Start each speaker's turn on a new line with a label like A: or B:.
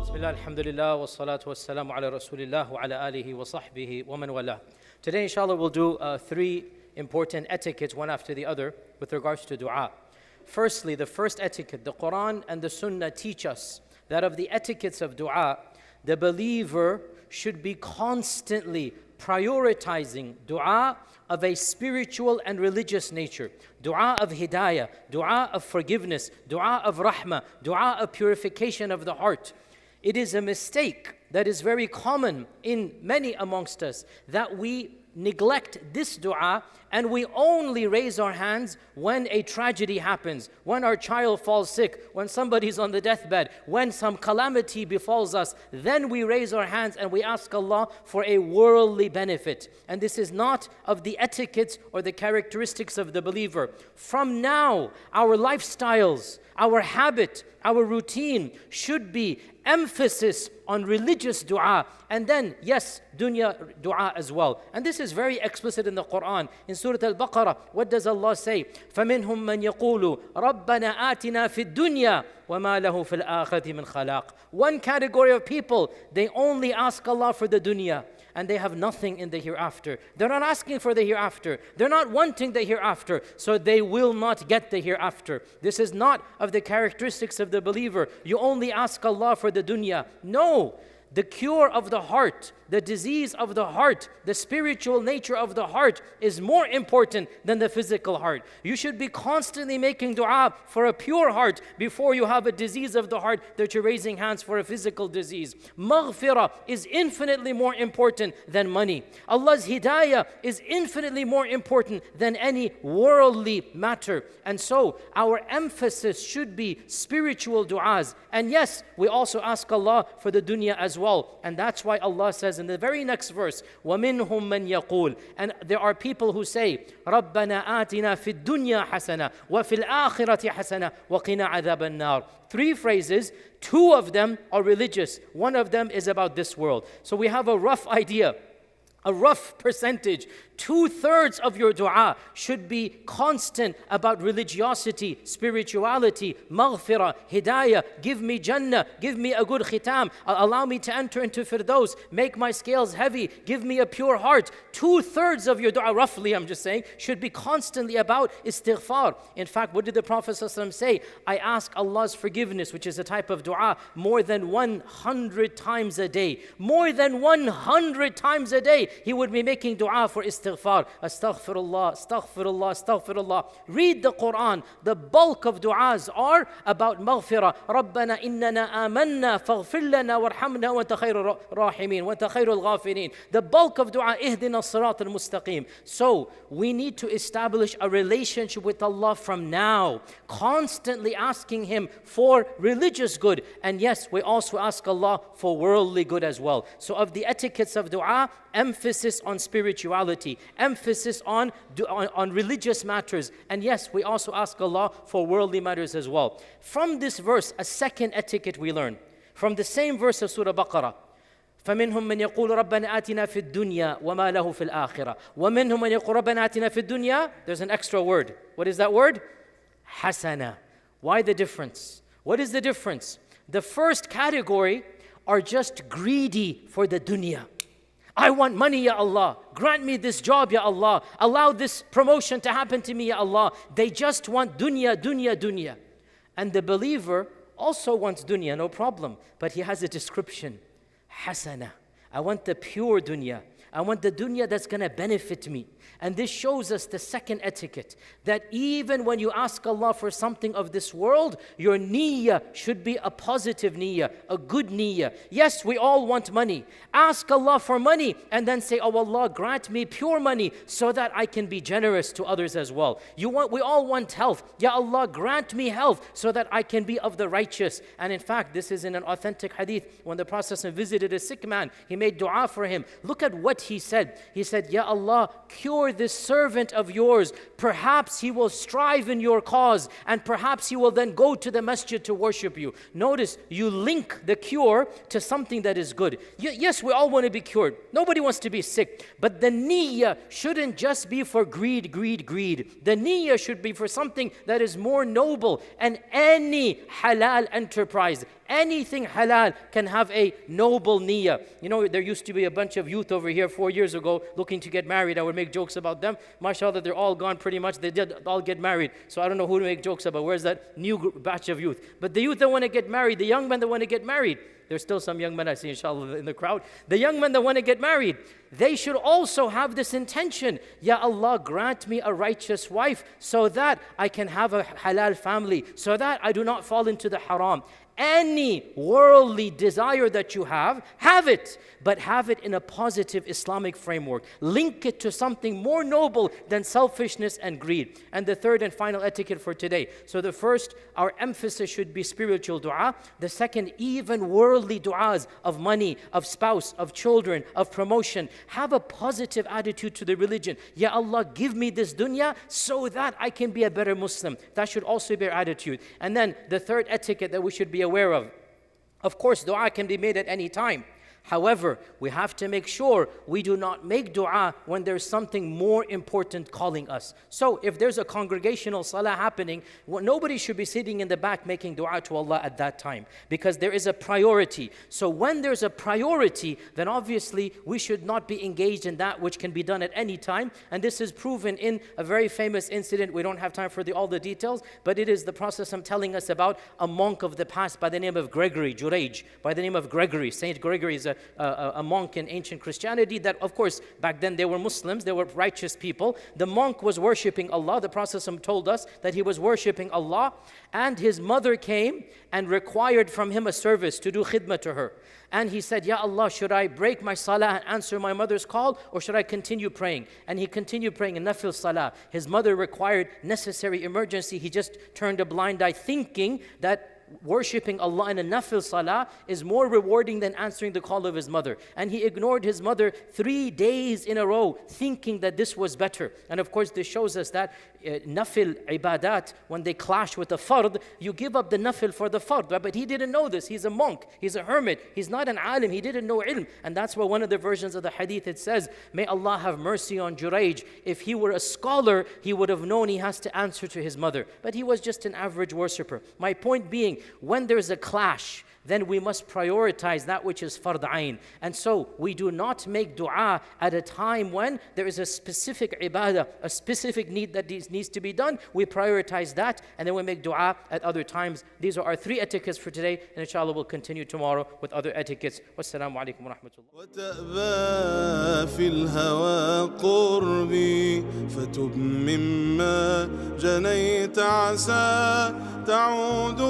A: Bismillah, alhamdulillah, wassalatu wassalamu ala rasulillah wa ala alihi wa sahbihi wa man wala. Today, inshallah, we'll do three important etiquettes, one after the other, with regards to dua. Firstly, the first etiquette, the Quran and the Sunnah teach us that of the etiquettes of dua, the believer should be constantly prioritizing dua of a spiritual and religious nature, dua of hidayah, dua of forgiveness, dua of rahmah, dua of purification of the heart. It is a mistake that is very common in many amongst us that we neglect this dua and we only raise our hands when a tragedy happens, when our child falls sick, when somebody's on the deathbed, when some calamity befalls us. Then we raise our hands and we ask Allah for a worldly benefit. And this is not of the etiquettes or the characteristics of the believer. From now, our lifestyles, our habit, our routine should be emphasis on religious dua, and then, yes, dunya dua as well. And this is very explicit in the Quran. In Surah Al-Baqarah, what does Allah say? فَمِنْهُمْ مَنْ يَقُولُ رَبَّنَا آتِنَا فِي الدُّنْيَا وَمَا لَهُ فِي الْآخِرَةِ مِنْ خَلَاقٍ. One category of people, they only ask Allah for the dunya, and they have nothing in the hereafter. They're not asking for the hereafter. They're not wanting the hereafter, so they will not get the hereafter. This is not of the characteristics of the believer. You only ask Allah for the dunya. No. The cure of the heart, the disease of the heart, the spiritual nature of the heart is more important than the physical heart. You should be constantly making dua for a pure heart before you have a disease of the heart that you're raising hands for a physical disease. Maghfirah is infinitely more important than money. Allah's hidayah is infinitely more important than any worldly matter. And so our emphasis should be spiritual du'as. And yes, we also ask Allah for the dunya as well. And that's why Allah says in the very next verse, وَمِنْهُمْ مَنْ يَقُولُ. And there are people who say, رَبَّنَا آتِنَا فِي الدُّنْيَا حَسَنَةً وَفِي الْآخِرَةِ حَسَنَةً وَقِنَا عَذَابَ النَّارِ. Three phrases, two of them are religious. One of them is about this world. So we have a rough idea, a rough percentage. 2/3 of your dua should be constant about religiosity, spirituality, maghfirah, hidayah. Give me Jannah, give me a good khitam, allow me to enter into firdaus, make my scales heavy, give me a pure heart. 2/3 of your dua, roughly I'm just saying, should be constantly about istighfar. In fact, what did the Prophet ﷺ say? I ask Allah's forgiveness, which is a type of dua, more than 100 times a day. More than 100 times a day, he would be making dua for istighfar. Astaghfirullah, astaghfirullah, astaghfirullah. Read the Quran. The bulk of du'as are about maghfirah. رَبَّنَا إِنَّنَا آمَنَّا فَاغْفِرْ لَنَا وَارْحَمْنَا وَأَنْتَ خَيْرُ الرَّاحِمِينَ وَأَنْتَ خَيْرُ الْغَافِرِينَ. The bulk of dua, اهْدِنَا الصِّرَاطَ الْمُسْتَقِيمَ. So we need to establish a relationship with Allah from now, constantly asking Him for religious good. And yes, we also ask Allah for worldly good as well. So of the etiquettes of dua, emphasis on spirituality, emphasis on religious matters. And yes, we also ask Allah for worldly matters as well. From this verse, a second etiquette we learn. From the same verse of Surah Baqarah. فَمِنْهُمْ مَنْ يَقُولُ رَبَّنَا آتِنَا فِي الدُّنْيَا وَمَا لَهُ فِي الْآخِرَةِ وَمِنْهُمْ مَنْ يَقُولُ رَبَّنَا آتِنَا فِي الدُّنْيَا. There's an extra word. What is that word? Hasana. Why the difference? What is the difference? The first category are just greedy for the dunya. I want money, Ya Allah. Grant me this job, Ya Allah. Allow this promotion to happen to me, Ya Allah. They just want dunya, dunya, dunya. And the believer also wants dunya, no problem. But he has a description. Hasana. I want the pure dunya. I want the dunya that's going to benefit me. And this shows us the second etiquette, that even when you ask Allah for something of this world, your niyyah should be a positive niyyah, a good niyyah. Yes, we all want money. Ask Allah for money and then say, oh Allah, grant me pure money so that I can be generous to others as well. We all want health. Ya Allah, grant me health so that I can be of the righteous. And in fact, this is in an authentic hadith. When the Prophet visited a sick man, he made dua for him. Look at what he said. He said, Ya Allah, cure this servant of yours. Perhaps he will strive in your cause, and perhaps he will then go to the masjid to worship you. Notice, you link the cure to something that is good. Yes, we all want to be cured. Nobody wants to be sick. But the niyyah shouldn't just be for greed, greed, greed. The niyyah should be for something that is more noble. And any halal enterprise, Anything halal can have a noble niyyah. You know, there used to be a bunch of youth over here 4 years ago looking to get married. I would make jokes about them. MashaAllah, they're all gone pretty much. They did all get married. So I don't know who to make jokes about. Where's that new batch of youth? But the youth that want to get married, the young men that want to get married, there's still some young men I see, inshallah, in the crowd. The young men that want to get married, they should also have this intention. Ya Allah, grant me a righteous wife so that I can have a halal family, so that I do not fall into the haram. Any worldly desire that you have it, but have it in a positive Islamic framework. Link it to something more noble than selfishness and greed. And the third and final etiquette for today. So the first, our emphasis should be spiritual dua. The second, even worldly duas of money, of spouse, of children, of promotion. Have a positive attitude to the religion. Ya Allah, give me this dunya so that I can be a better Muslim. That should also be our attitude. And then the third etiquette that we should be aware of course, dua can be made at any time. However, we have to make sure we do not make dua when there's something more important calling us. So if there's a congregational salah happening, nobody should be sitting in the back making dua to Allah at that time, because there is a priority. So when there's a priority, then obviously we should not be engaged in that which can be done at any time. And this is proven in a very famous incident. We don't have time for all the details, but it is the Prophet telling us about a monk of the past by the name of Gregory, Juraj, by the name of Gregory. Saint Gregory is a monk in ancient Christianity that, of course, back then they were Muslims, they were righteous people. The monk was worshipping Allah. The Prophet told us that he was worshipping Allah, and his mother came and required from him a service to do khidmah to her. And he said, Ya Allah, should I break my salah and answer my mother's call, or should I continue praying? And he continued praying in nafil salah. His mother required necessary emergency. He just turned a blind eye, thinking that worshipping Allah in a nafil salah is more rewarding than answering the call of his mother. And he ignored his mother 3 days in a row, thinking that this was better. And of course, this shows us that nafil ibadat, when they clash with the fard, you give up the nafil for the fard. But he didn't know this. He's a monk. He's a hermit. He's not an alim. He didn't know ilm. And that's why one of the versions of the hadith, it says, may Allah have mercy on Juraj. If he were a scholar, he would have known he has to answer to his mother. But he was just an average worshipper. My point being, when there's a clash, then we must prioritize that which is fard ayn. And so we do not make dua at a time when there is a specific ibadah, a specific need that needs to be done. We prioritize that, and then we make dua at other times. These are our 3 etiquettes for today, and inshallah we'll continue tomorrow with other etiquettes. Wassalamu alaikum wa rahmatullah.
B: وتأبى في الهوى قربي فتب مما جنيت عسى تعود